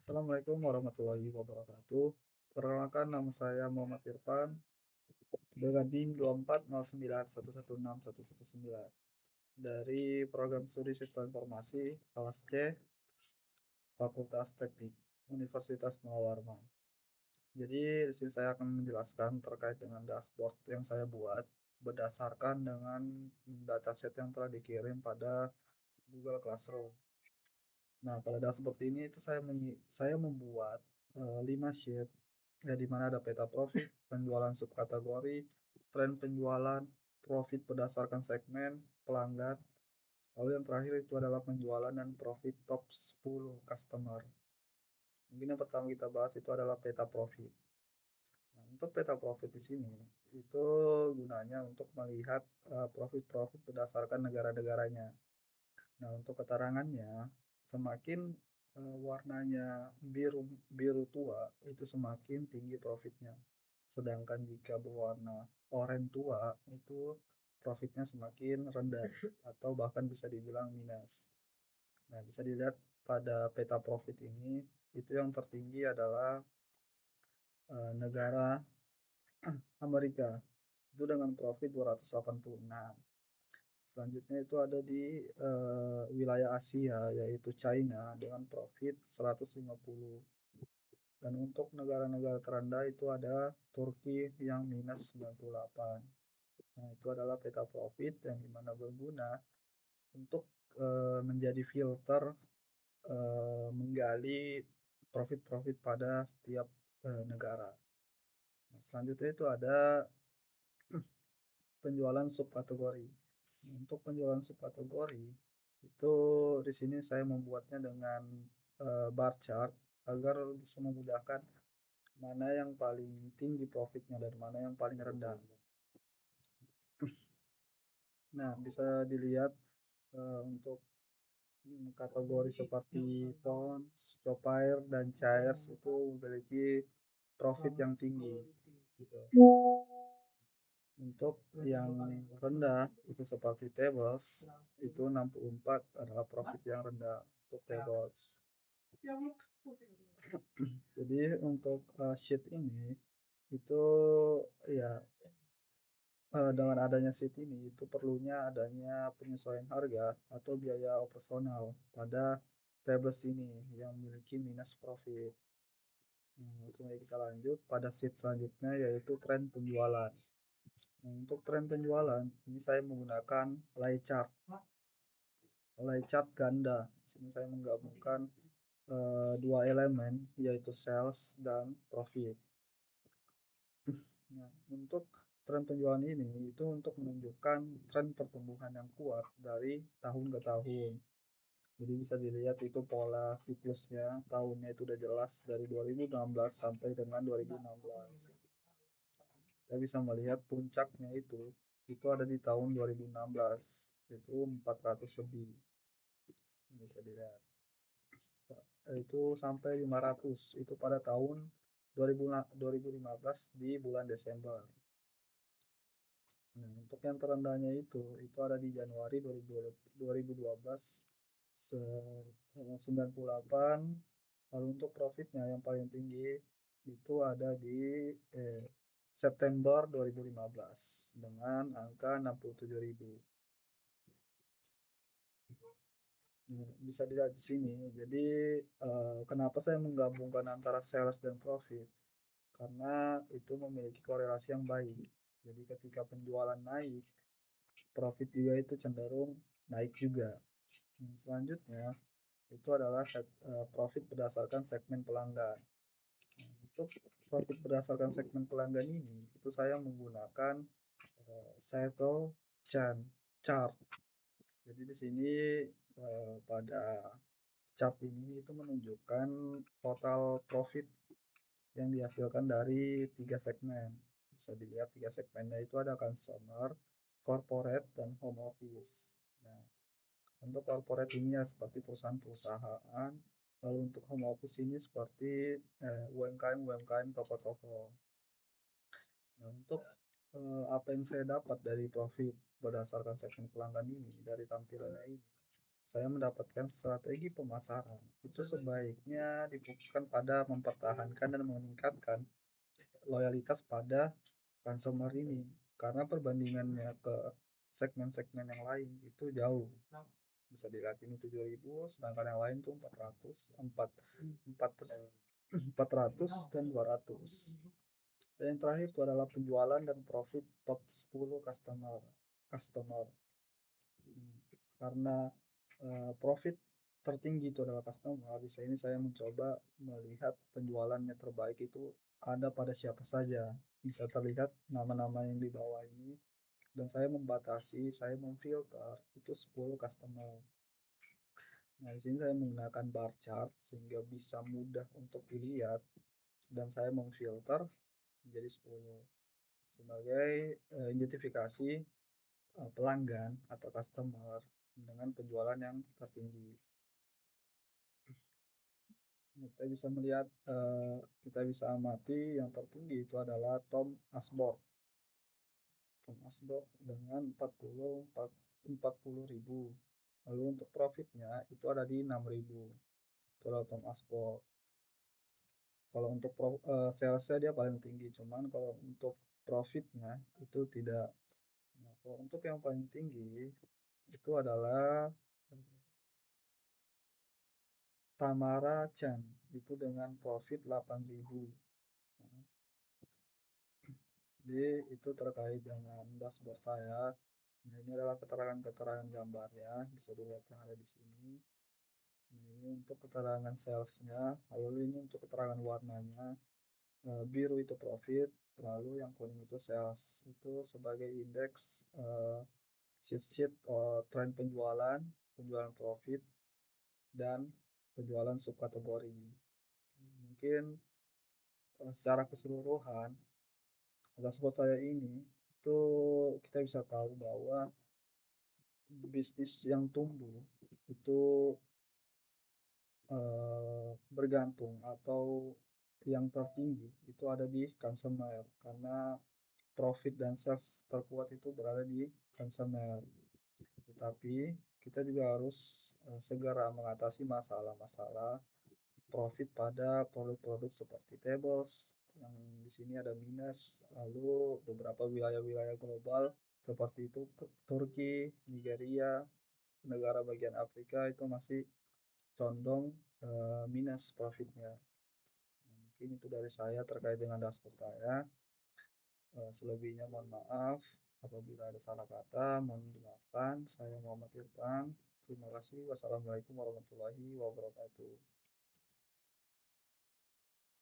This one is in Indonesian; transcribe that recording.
Assalamualaikum warahmatullahi wabarakatuh. Perkenalkan nama saya Muhammad Irfan dengan NIM 2409116119 dari program studi Sistem Informasi kelas C Fakultas Teknik Universitas Mula Warman. Jadi di sini saya akan menjelaskan terkait dengan dashboard yang saya buat berdasarkan dengan dataset yang telah dikirim pada Google Classroom. Nah, pada dashboard ini itu saya membuat 5 sheet ya di mana ada peta profit, penjualan subkategori, tren penjualan, profit berdasarkan segmen, pelanggan, lalu yang terakhir itu adalah penjualan dan profit top 10 customer. Mungkin yang pertama kita bahas itu adalah peta profit. Nah, untuk peta profit di sini itu gunanya untuk melihat profit-profit berdasarkan negara-negaranya. Nah, untuk keterangannya, semakin warnanya biru biru tua, itu semakin tinggi profitnya. Sedangkan jika berwarna oranye tua, itu profitnya semakin rendah atau bahkan bisa dibilang minus. Nah, bisa dilihat pada peta profit ini, itu yang tertinggi adalah negara Amerika, itu dengan profit 286. Selanjutnya itu ada di wilayah Asia yaitu China dengan profit 150. Dan untuk negara-negara terendah itu ada Turki yang minus 98. Nah, itu adalah peta profit yang dimana berguna untuk menjadi filter menggali profit-profit pada setiap negara. Nah, selanjutnya itu ada penjualan subkategori. Untuk penjualan subkategori itu di sini saya membuatnya dengan bar chart agar bisa memudahkan mana yang paling tinggi profitnya dan mana yang paling rendah. Nah, bisa dilihat untuk kategori seperti Pons, Chopair, dan Chairs itu memiliki profit yang tinggi. Gitu. Untuk yang rendah itu seperti tables itu 64 adalah profit yang rendah untuk tables. Jadi untuk sheet ini itu ya dengan adanya sheet ini itu perlunya adanya penyesuaian harga atau biaya operasional pada tables ini yang memiliki minus profit. Langsung aja kita lanjut pada sheet selanjutnya yaitu tren penjualan. Untuk tren penjualan ini saya menggunakan lie chart. Lie chart ganda. Di sini saya menggabungkan dua elemen yaitu sales dan profit. Nah, untuk tren penjualan ini itu untuk menunjukkan tren pertumbuhan yang kuat dari tahun ke tahun. Jadi bisa dilihat itu pola siklusnya tahunnya itu udah jelas dari 2016 sampai dengan 2016. Kita bisa melihat puncaknya itu ada di tahun 2016 itu 400 lebih, bisa dilihat itu sampai 500 itu pada tahun 2015 di bulan Desember. Nah, untuk yang terendahnya itu ada di Januari 2012 98. Lalu untuk profitnya yang paling tinggi itu ada di September 2015 dengan angka 67.000. Bisa dilihat di sini. Jadi kenapa saya menggabungkan antara sales dan profit? Karena itu memiliki korelasi yang baik. Jadi ketika penjualan naik, profit juga itu cenderung naik juga. Selanjutnya itu adalah profit berdasarkan segmen pelanggan. Untuk profit berdasarkan segmen pelanggan ini, itu saya menggunakan cycle chart. Jadi di sini pada chart ini itu menunjukkan total profit yang dihasilkan dari 3 segmen. Bisa dilihat 3 segmennya itu ada consumer, corporate, dan home office. Nah, untuk corporate ini ya seperti perusahaan-perusahaan, lalu untuk home office ini seperti UMKM toko-toko. Nah, untuk apa yang saya dapat dari profit berdasarkan segmen pelanggan ini dari tampilannya ini, saya mendapatkan strategi pemasaran itu sebaiknya difokuskan pada mempertahankan dan meningkatkan loyalitas pada consumer ini, karena perbandingannya ke segmen-segmen yang lain itu jauh. Bisa dilihat ini 7.000, sedangkan yang lain tuh 400, 400 dan 200. Dan yang terakhir itu adalah penjualan dan profit top 10 customer. Karena profit tertinggi itu adalah customer, di sini saya mencoba melihat penjualannya terbaik itu ada pada siapa saja. Bisa terlihat nama-nama yang di bawah ini, dan saya membatasi, saya memfilter itu 10 customer. Nah, di sini saya menggunakan bar chart sehingga bisa mudah untuk dilihat, dan saya memfilter menjadi 10 sebagai identifikasi pelanggan atau customer dengan penjualan yang tertinggi. Kita bisa melihat, kita bisa amati yang tertinggi itu adalah Tom Asbor. Tom Asbor dengan 40.000. Lalu untuk profitnya itu ada di 6.000. Itu adalah Tom Asbor. Kalau untuk salesnya dia paling tinggi, cuman kalau untuk profitnya itu tidak. Nah, kalau untuk yang paling tinggi itu adalah Tamara Chan, itu dengan profit 8.000. Jadi itu terkait dengan dashboard saya. Nah, ini adalah keterangan-keterangan gambarnya, bisa dilihat yang ada di sini. Ini untuk keterangan salesnya, lalu ini untuk keterangan warnanya. Biru itu profit, lalu yang kuning itu sales. Itu sebagai indeks sheet tren penjualan, penjualan profit, dan penjualan subkategori. Mungkin secara keseluruhan dashboard saya ini itu kita bisa tahu bahwa bisnis yang tumbuh itu bergantung atau yang tertinggi itu ada di consumer, karena profit dan sales terkuat itu berada di consumer. Tetapi kita juga harus segera mengatasi masalah-masalah profit pada produk-produk seperti tables yang di sini ada minus, lalu beberapa wilayah-wilayah global seperti itu Turki, Nigeria, negara bagian Afrika itu masih condong minus profitnya. Nah, mungkin itu dari saya terkait dengan dashboard saya. Selebihnya mohon maaf apabila ada salah kata, mohon dimaafkan. Saya Muhammad Irfan. Terima kasih. Wassalamualaikum warahmatullahi wabarakatuh.